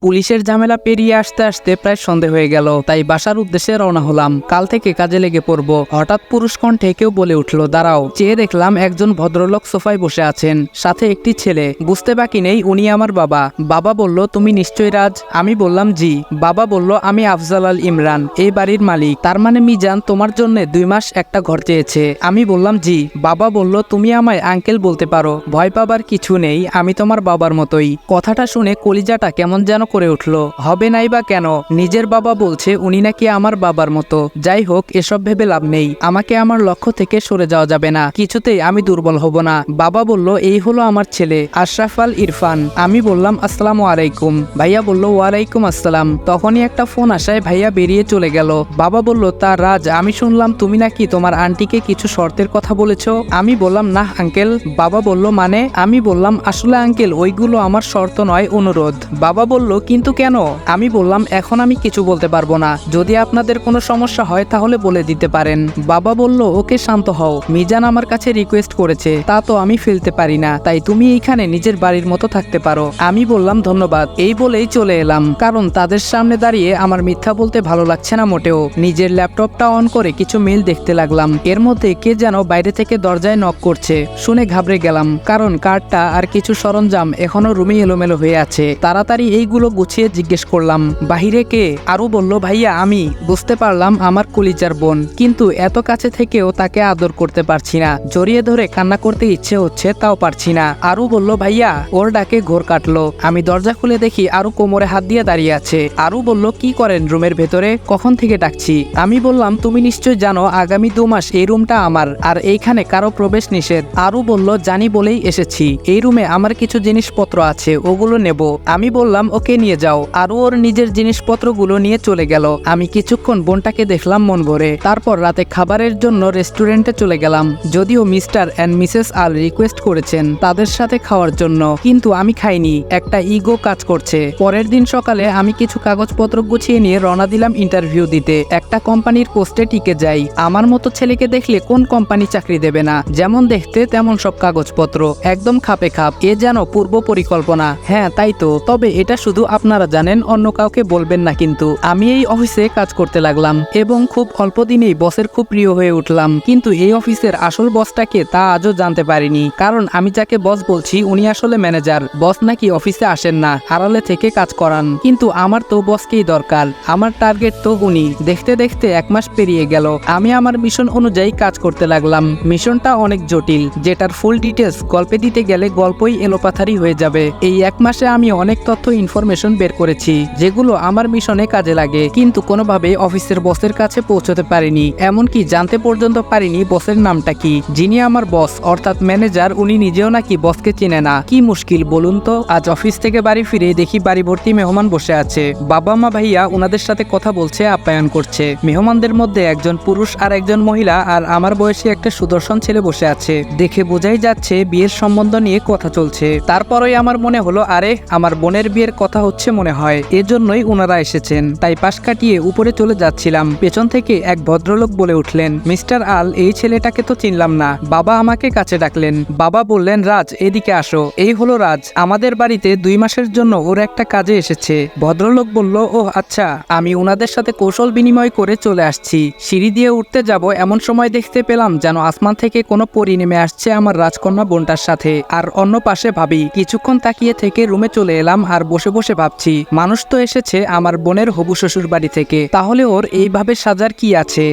পুলিশের ঝামেলা পেরিয়ে আসতে আসতে প্রায় সন্ধে হয়ে গেল, তাই বাসার উদ্দেশ্যে রওনা হলাম। কাল থেকে কাজে লেগে পড়ব। হঠাৎ পুরুষ কণ্ঠে কেউ বলে উঠল, দাঁড়াও। চেয়ে দেখলাম একজন ভদ্রলোক সোফায় বসে আছেন, সাথে একটি ছেলে। বুঝতে বাকি নেই উনি আমার বাবা। বাবা বলল, তুমি নিশ্চয়ই রাজ? আমি বললাম, জি। বাবা বলল, আমি আফজাল আল ইমরান, এই বাড়ির মালিক। তার মানে মিজান তোমার জন্য 2 মাস একটা ঘর চেয়েছে? আমি বললাম, জি। বাবা বলল, তুমি আমায় আঙ্কেল বলতে পারো, ভয় পাবার কিছু নেই, আমি তোমার বাবার মতোই। কথাটা শুনে কলিজাটা কেমন যেন করে উঠল। হবে নাই বা কেন? নিজের বাবা বলছে উনি নাকি আমার বাবার মতো। যাই হোক, এসব ভেবে লাভ নেই। আমাকে আমার লক্ষ্য থেকে সরে যাওয়া যাবে না, কিছুতেই আমি দুর্বল হব না। বাবা বলল, এই হলো আমার ছেলে আশরাফ আল ইরফান। আমি বললাম, আসসালামু আলাইকুম। ভাইয়া বলল, ওয়ালাইকুম আসসালাম। তখনই একটা ফোন আসায় ভাইয়া বেরিয়ে চলে গেল। বাবা বলল, তা রাজ, আমি শুনলাম তুমি নাকি তোমার আন্টিকে কিছু শর্তের কথা বলেছো? আমি বললাম, না আঙ্কেল। বাবা বলল, মানে? আমি বললাম, আসলে আঙ্কেল, ওইগুলো আমার শর্ত নয়, অনুরোধ। বাবা বলল, কিন্তু কেন? আমি বললাম, এখন আমি কিছু বলতে পারবো না, যদি আপনাদের কোনো সমস্যা হয় তাহলে বলে দিতে পারেন। বাবা বলল, ওকে, শান্ত হও। মিজান আমার কাছে রিকোয়েস্ট করেছে, তা তো আমি ফেলতে পারি না, তাই তুমি এইখানে নিজের বাড়ির মতো থাকতে পারো। আমি বললাম, ধন্যবাদ। এই বলেই চলে এলাম, কারণ তাদের সামনে দাঁড়িয়ে আমার মিথ্যা বলতে ভালো লাগছে না মোটেও। নিজের ল্যাপটপটা অন করে কিছু মেইল দেখতে লাগলাম। এর মধ্যে কে যেন বাইরে থেকে দরজায় নক করছে। শুনে ঘাবড়ে গেলাম, কারণ কার্ডটা আর কিছু সরঞ্জাম এখনো রুমে এলোমেলো হয়ে আছে। তাড়াতাড়ি এইগুলো গুছিয়ে জিজ্ঞেস করলাম, বাহিরে কে? আরু বলল, ভাইয়া আমি। বুঝতে পারলাম আমার কলিজার বোন, কিন্তু এত কাছে থেকেও তাকে আদর করতে পারছি না। জড়িয়ে ধরে কান্না করতে ইচ্ছে হচ্ছে, তাও পারছি না। আরু বলল, ভাইয়া। ওর ডাকে ঘোর কাটলো। আমি দরজা খুলে দেখি আরু কোমরে হাত দিয়ে দাঁড়িয়ে আছে। আরু বলল, কি করেন রুমের ভেতরে? কখন থেকে ডাকছি? আমি বললাম, তুমি নিশ্চয় জানো আগামী 2 মাস এই রুমটা আমার, আর এইখানে কারো প্রবেশ নিষেধ। আরু বলল, জানি বলেই এসেছি। এই রুমে আমার কিছু জিনিসপত্র আছে, ওগুলো নেব। আমি বললাম, ওকে নিয়ে যাও। আরু ওর নিজের জিনিসপত্রগুলো নিয়ে চলে গেল। আমি কিছুক্ষণ বোনটাকে দেখলাম মন ভরে। তারপর রাতে খাবারের জন্য রেস্টুরেন্টে চলে গেলাম। যদিও mister and Mrs Al request করেছেন তাদের সাথে খাওয়ার জন্য, কিন্তু আমি খাইনি। একটা ইগো কাজ করছে। পরের দিন সকালে আমি কিছু কাগজপত্র গুছিয়ে নিয়ে রওনা দিলাম ইন্টারভিউ দিতে। একটা কোম্পানির পোস্টে টিকে যাই। আমার মতো ছেলেকে দেখলে কোন কোম্পানি চাকরি দেবে না? যেমন দেখতে তেমন সব কাগজপত্র, একদম খাপে খাপ। এ যেন পূর্ব পরিকল্পনা। হ্যাঁ, তাই তো। তবে এটা শুধু আপনারা জানেন, অন্য কাউকে বলবেন না কিন্তু। আমি এই অফিসে কাজ করতে লাগলাম এবং খুব অল্প দিনেই বসের খুব প্রিয় হয়ে উঠলাম। কিন্তু এই অফিসের আসল বসটাকে তা আজও জানতে পারিনি, কারণ আমি যাকে বস বলছি উনি আসলে ম্যানেজার। বস নাকি অফিসে আসেন না, আড়ালে থেকে কাজ করান। কিন্তু আমার তো বসকেই দরকার, আমার টার্গেট তো উনি। দেখতে দেখতে 1 মাস পেরিয়ে গেল। আমি আমার মিশন অনুযায়ী কাজ করতে লাগলাম। মিশনটা অনেক জটিল, যেটার ফুল ডিটেলস গল্পে দিতে গেলে গল্পই এলোপাথারি হয়ে যাবে। এই 1 মাসে আমি অনেক তথ্য ইনফরমেশন বের করেছি, যেগুলো আমার মিশনে কাজে লাগে, কিন্তু কোনোভাবে অফিসের বসের কাছে পৌঁছতে পারিনি। এমনকি জানতে পর্যন্ত পারিনি বসের নামটা কি। যিনি আমার বস অর্থাৎ ম্যানেজার, উনি নিজেও নাকি বসকে চেনে না। কি মুশকিল বলুন তো। আজ অফিস থেকে বাড়ি ফিরে দেখি বাড়ি ভর্তি মেহমান বসে আছে। বাবা মা ভাইয়া ওনাদের সাথে কথা বলছে, আপ্যায়ন করছে। মেহমানদের মধ্যে একজন পুরুষ আর একজন মহিলা, আর আমার বয়সী একটা সুদর্শন ছেলে বসে আছে। দেখে বোঝাই যাচ্ছে বিয়ের সম্বন্ধ নিয়ে কথা চলছে। তারপরই আমার মনে হলো, আরে আমার বোনের বিয়ের কথা হচ্ছে মনে হয়, এজন্যই ওনারা এসেছেন। তাই পাশ কাটিয়ে উপরে চলে যাচ্ছিলাম, পেছন থেকে এক ভদ্রলোক বলে উঠলেন, মিস্টার আল, এই ছেলেটাকে তো চিনলাম না। বাবা আমাকে কাছে ডাকলেন। বাবা বললেন, রাজ, এদিকে আসো। এই হলো রাজ, আমাদের বাড়িতে 2 মাসের জন্য ওর একটা কাজে এসেছে। ভদ্রলোক বলল, ও আচ্ছা। আমি ওনাদের সাথে কৌশল বিনিময় করে চলে আসছি। সিঁড়ি দিয়ে উঠতে যাব, এমন সময় দেখতে পেলাম যেন আসমান থেকে কোনো পরী নেমে আসছে আমার রাজকন্যা বোনটার সাথে, আর অন্য পাশে ভাবি। কিছুক্ষণ তাকিয়ে থেকে রুমে চলে এলাম, আর বসে বসে ভাবছি, মানুষ তো এসেছে আমার বোনের হবু শ্বশুর বাড়ি থেকে, তাহলে ওর এইভাবে সাজার কি আছে?